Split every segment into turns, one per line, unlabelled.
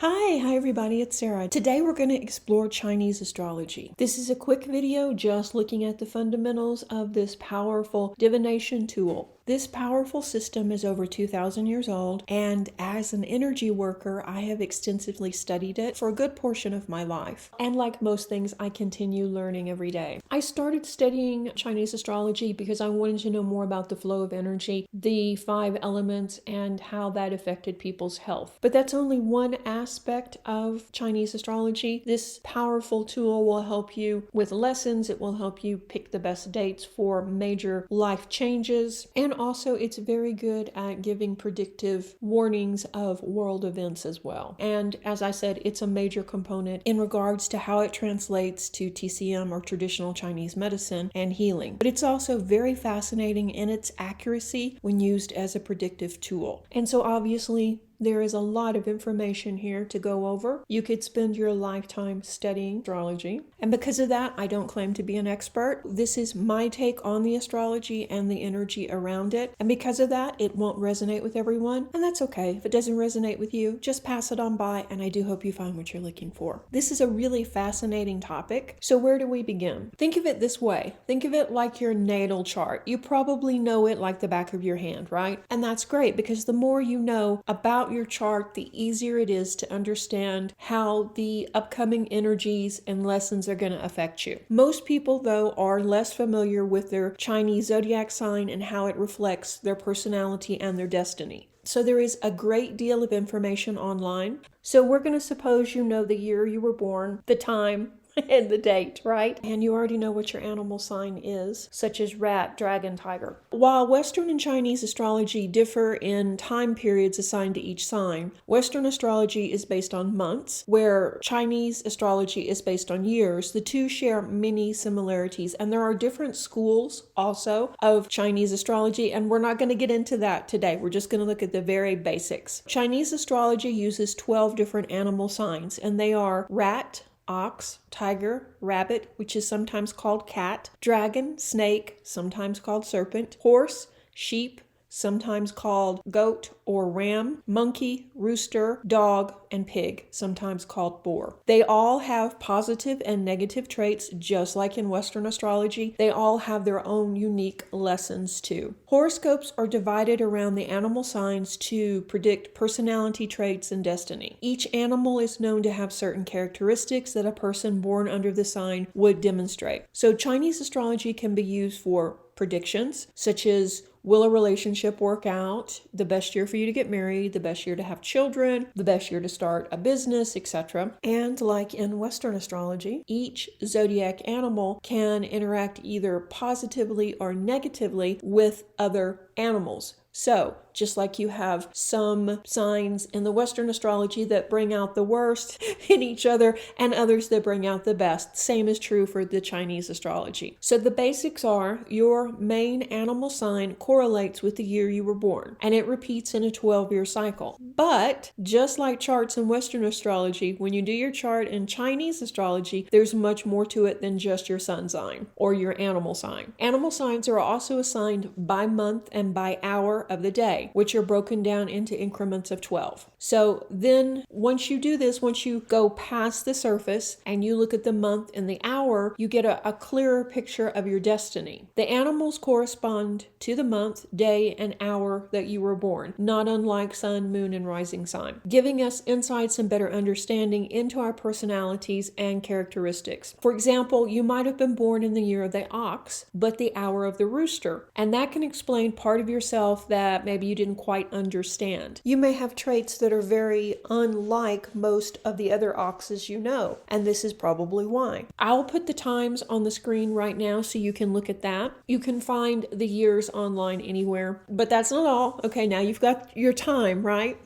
Hi everybody, it's Sarah. Today we're going to explore Chinese astrology. This is a quick video just looking at the fundamentals of this powerful divination tool. This powerful system is over 2,000 years old, and as an energy worker, I have extensively studied it for a good portion of my life. And like most things, I continue learning every day. I started studying Chinese astrology because I wanted to know more about the flow of energy, the 5 elements, and how that affected people's health. But that's only one aspect of Chinese astrology. This powerful tool will help you with lessons. It will help you pick the best dates for major life changes, and also it's very good at giving predictive warnings of world events as well. And as I said, it's a major component in regards to how it translates to TCM or traditional Chinese medicine and healing. But it's also very fascinating in its accuracy when used as a predictive tool. And so obviously there is a lot of information here to go over. You could spend your lifetime studying astrology. And because of that, I don't claim to be an expert. This is my take on the astrology and the energy around it. And because of that, it won't resonate with everyone. And that's okay. If it doesn't resonate with you, just pass it on by. And I do hope you find what you're looking for. This is a really fascinating topic. So where do we begin? Think of it this way. Think of it like your natal chart. You probably know it like the back of your hand, right? And that's great because the more you know about your chart, the easier it is to understand how the upcoming energies and lessons are going to affect you. Most people, though, are less familiar with their Chinese zodiac sign and how it reflects their personality and their destiny. So there is a great deal of information online. So we're going to suppose you know the year you were born, the time, and the date, right? And you already know what your animal sign is, such as rat, dragon, tiger. While Western and Chinese astrology differ in time periods assigned to each sign, Western astrology is based on months, where Chinese astrology is based on years. The two share many similarities, and there are different schools also of Chinese astrology, and we're not going to get into that today. We're just going to look at the very basics. Chinese astrology uses 12 different animal signs, and they are rat, ox, tiger, rabbit, which is sometimes called cat, dragon, snake, sometimes called serpent, horse, sheep, sometimes called goat or ram, monkey, rooster, dog, and pig, sometimes called boar. They all have positive and negative traits, just like in Western astrology. They all have their own unique lessons too. Horoscopes are divided around the animal signs to predict personality traits and destiny. Each animal is known to have certain characteristics that a person born under the sign would demonstrate. So Chinese astrology can be used for predictions, such as will a relationship work out, the best year for you to get married, the best year to have children, the best year to start a business, etc. And like in Western astrology, each zodiac animal can interact either positively or negatively with other animals. So, just like you have some signs in the Western astrology that bring out the worst in each other and others that bring out the best, same is true for the Chinese astrology. So the basics are your main animal sign correlates with the year you were born, and it repeats in a 12-year cycle. But just like charts in Western astrology, when you do your chart in Chinese astrology, there's much more to it than just your sun sign or your animal sign. Animal signs are also assigned by month and by hour of the day, which are broken down into increments of 12. So then once you do this, once you go past the surface and you look at the month and the hour, you get a clearer picture of your destiny. The animals correspond to the month, day, and hour that you were born, not unlike sun, moon, and rising sign, giving us insights and better understanding into our personalities and characteristics. For example, you might have been born in the year of the ox, but the hour of the rooster, and that can explain part of yourself that maybe you didn't quite understand. You may have traits that are very unlike most of the other oxes you know, and this is probably why. I'll put the times on the screen right now so you can look at that. You can find the years online anywhere, but that's not all. Okay, now you've got your time, right?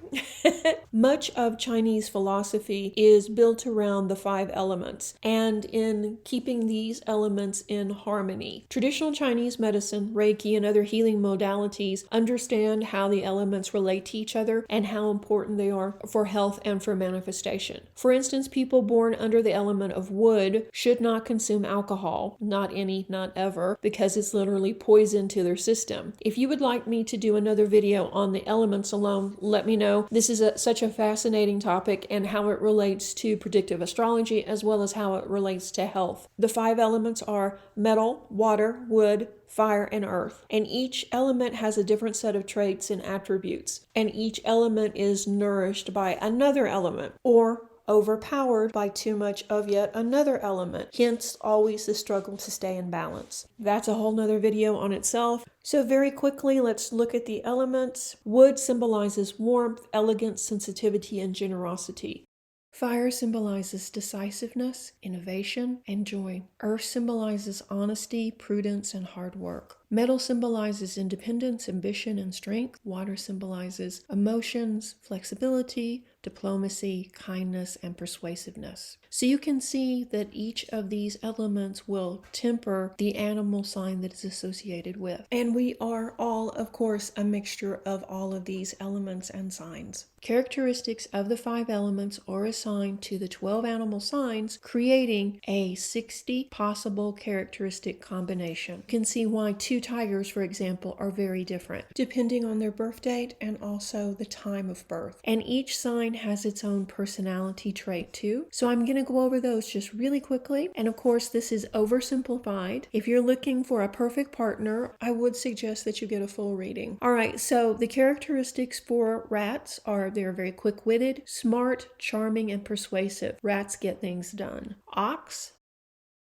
Much of Chinese philosophy is built around the 5 elements and in keeping these elements in harmony. Traditional Chinese medicine, Reiki, and other healing modalities understand how the elements relate to each other and how important they are for health and for manifestation. For instance, people born under the element of wood should not consume alcohol, not any, not ever, because it's literally poison to their system. If you would like me to do another video on the elements alone, let me know. know, this is such a fascinating topic and how it relates to predictive astrology as well as how it relates to health. The 5 elements are metal, water, wood, fire, and earth. And each element has a different set of traits and attributes. And each element is nourished by another element or overpowered by too much of yet another element. Hence, always the struggle to stay in balance. That's a whole nother video on itself. So very quickly, let's look at the elements. Wood symbolizes warmth, elegance, sensitivity, and generosity. Fire symbolizes decisiveness, innovation, and joy. Earth symbolizes honesty, prudence, and hard work. Metal symbolizes independence, ambition, and strength. Water symbolizes emotions, flexibility, diplomacy, kindness, and persuasiveness. So you can see that each of these elements will temper the animal sign that is associated with. And we are all, of course, a mixture of all of these elements and signs. Characteristics of the 5 elements are assigned to the 12 animal signs, creating a 60 possible characteristic combination. You can see why 2 tigers, for example, are very different, depending on their birth date and also the time of birth. And each sign has its own personality trait too. So I'm going to go over those just really quickly. And of course, this is oversimplified. If you're looking for a perfect partner, I would suggest that you get a full reading. All right, so the characteristics for rats are they're very quick-witted, smart, charming, and persuasive. Rats get things done. Ox,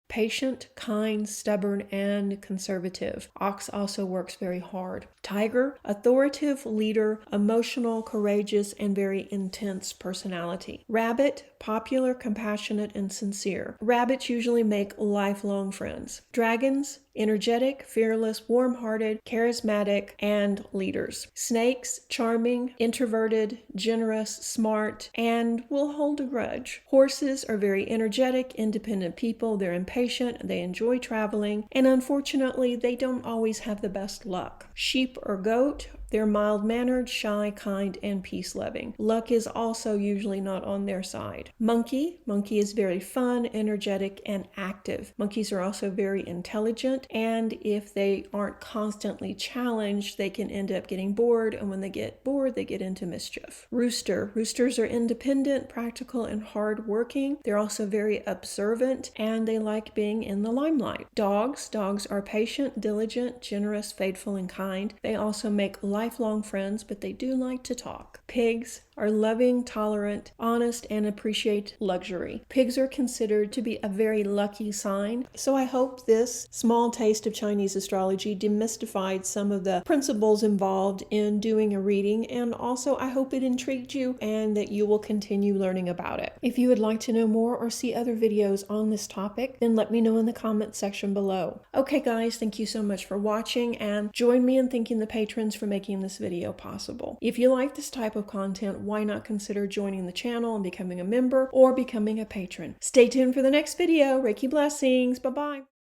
patient, kind, stubborn, and conservative. Ox also works very hard. Tiger, authoritative leader, emotional, courageous, and very intense personality. Rabbit, popular, compassionate, and sincere. Rabbits usually make lifelong friends. Dragons, energetic, fearless, warm-hearted, charismatic, and leaders. Snakes, charming, introverted, generous, smart, and will hold a grudge. Horses are very energetic, independent people. They're impatient, they enjoy traveling, and unfortunately, they don't always have the best luck. Sheep or goat, they're mild-mannered, shy, kind, and peace-loving. Luck is also usually not on their side. Monkey is very fun, energetic, and active. Monkeys are also very intelligent, and if they aren't constantly challenged, they can end up getting bored, and when they get bored, they get into mischief. Roosters are independent, practical, and hard-working. They're also very observant, and they like being in the limelight. Dogs are patient, diligent, generous, faithful, and kind. They also make lifelong friends, but they do like to talk. Pigs are loving, tolerant, honest, and appreciate luxury. Pigs are considered to be a very lucky sign. So I hope this small taste of Chinese astrology demystified some of the principles involved in doing a reading, and also I hope it intrigued you and that you will continue learning about it. If you would like to know more or see other videos on this topic, then let me know in the comment section below. Okay guys, thank you so much for watching, and join me in thanking the patrons for making this video possible. If you like this type of content, why not consider joining the channel and becoming a member or becoming a patron? Stay tuned for the next video. Reiki blessings. Bye-bye.